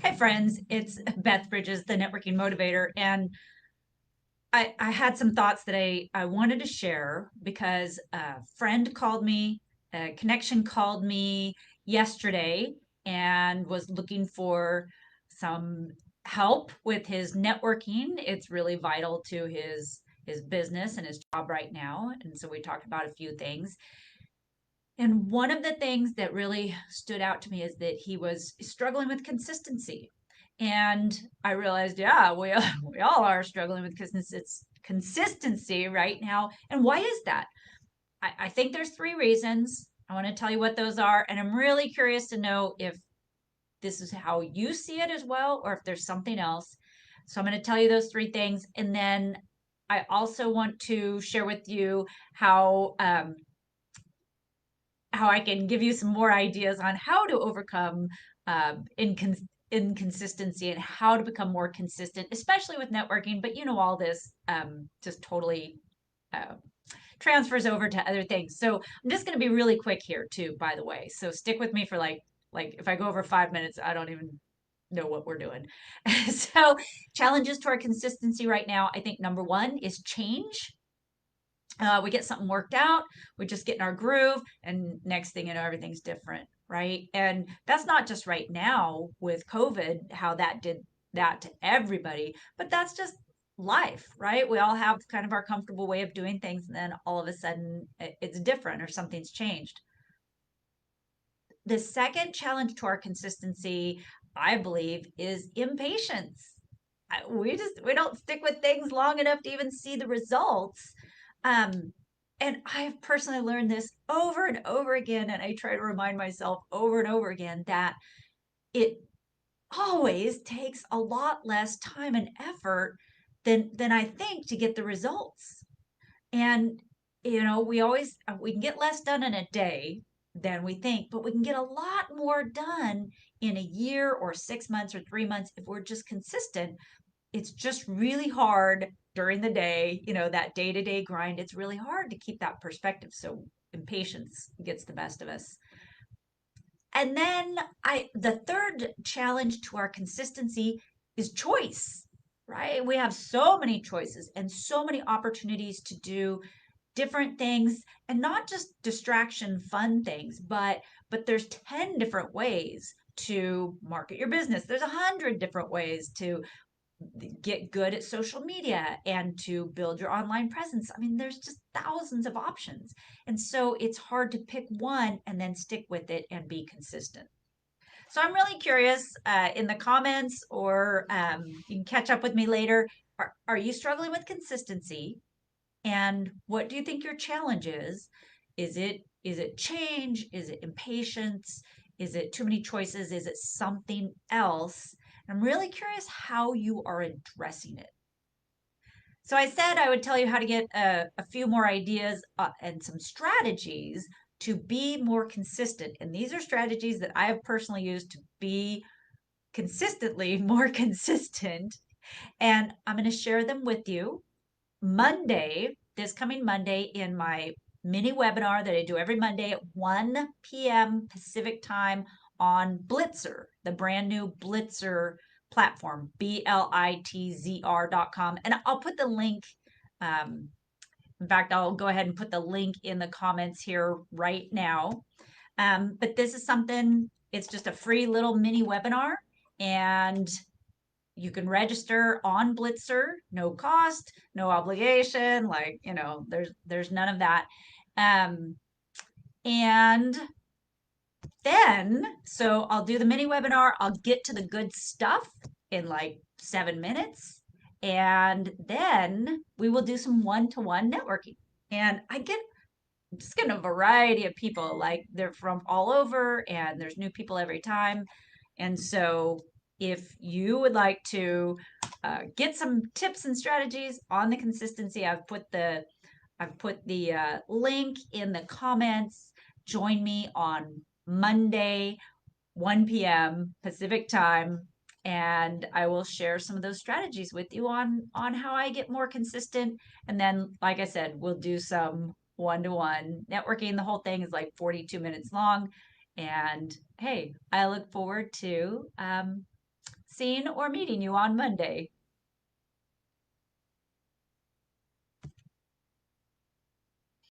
Hey friends, it's Beth Bridges, the networking motivator, and I had some thoughts that I wanted to share because a friend called me, a connection called me yesterday and was looking for some help with his networking. It's really vital to his business and his job right now. And so we talked about a few things. And one of the things that really stood out to me is that he was struggling with consistency. And I realized, yeah, we all are struggling with consistency right now. And why is that? I think there's three reasons. I want to tell you what those are. And I'm really curious to know if this is how you see it as well, or if there's something else. So I'm going to tell you those three things. And then I also want to share with you how I can give you some more ideas on how to overcome inconsistency and how to become more consistent, especially with networking. But you know, all this just totally uh, transfers over to other things. So I'm just going to be really quick here too, by the way. So stick with me for like if I go over 5 minutes, I don't even know what we're doing. So challenges to our consistency right now, I think number one is change. We get something worked out, we just get in our groove, and next thing you know, everything's different, right? And that's not just right now with COVID, how that did that to everybody, but that's just life, right? We all have kind of our comfortable way of doing things, and then all of a sudden it's different or something's changed. The second challenge to our consistency, I believe, is impatience. We don't stick with things long enough to even see the results. Um, and I've personally learned this over and over again, and I try to remind myself over and over again that it always takes a lot less time and effort than I think to get the results. And we can get less done in a day than we think, but we can get a lot more done in a year or 6 months or 3 months if we're just consistent. It's just really hard during the day, that day-to-day grind. It's really hard to keep that perspective. So impatience gets the best of us. And then the third challenge to our consistency is choice, right? We have so many choices and so many opportunities to do different things, and not just distraction fun things, but there's 10 different ways to market your business. There's 100 different ways to get good at social media and to build your online presence. I mean, there's just thousands of options. And so it's hard to pick one and then stick with it and be consistent. So I'm really curious, in the comments, or you can catch up with me later. Are you struggling with consistency? And what do you think your challenge is? Is it change? Is it impatience? Is it too many choices? Is it something else? I'm really curious how you are addressing it. So I said I would tell you how to get a few more ideas and some strategies to be more consistent. And these are strategies that I have personally used to be consistently more consistent. And I'm going to share them with you. This coming Monday, in my mini webinar that I do every Monday at 1 p.m. Pacific time on Blitzer, the brand new Blitzer platform, BLITZR.com. And I'll put the link. Um, in fact, I'll go ahead and put the link in the comments here right now. But this is something, it's just a free little mini webinar. And you can register on Blitzer, no cost, no obligation. There's none of that. Um, and then, so I'll do the mini webinar. I'll get to the good stuff in like 7 minutes. And then we will do some one-to-one networking. And just getting a variety of people. Like, they're from all over, and there's new people every time. And so if you would like to get some tips and strategies on the consistency, I've put the link in the comments. Join me on Monday, 1 p.m. Pacific time, and I will share some of those strategies with you on how I get more consistent. And then, like I said, we'll do some one-to-one networking. The whole thing is like 42 minutes long. And hey, I look forward to seeing or meeting you on Monday.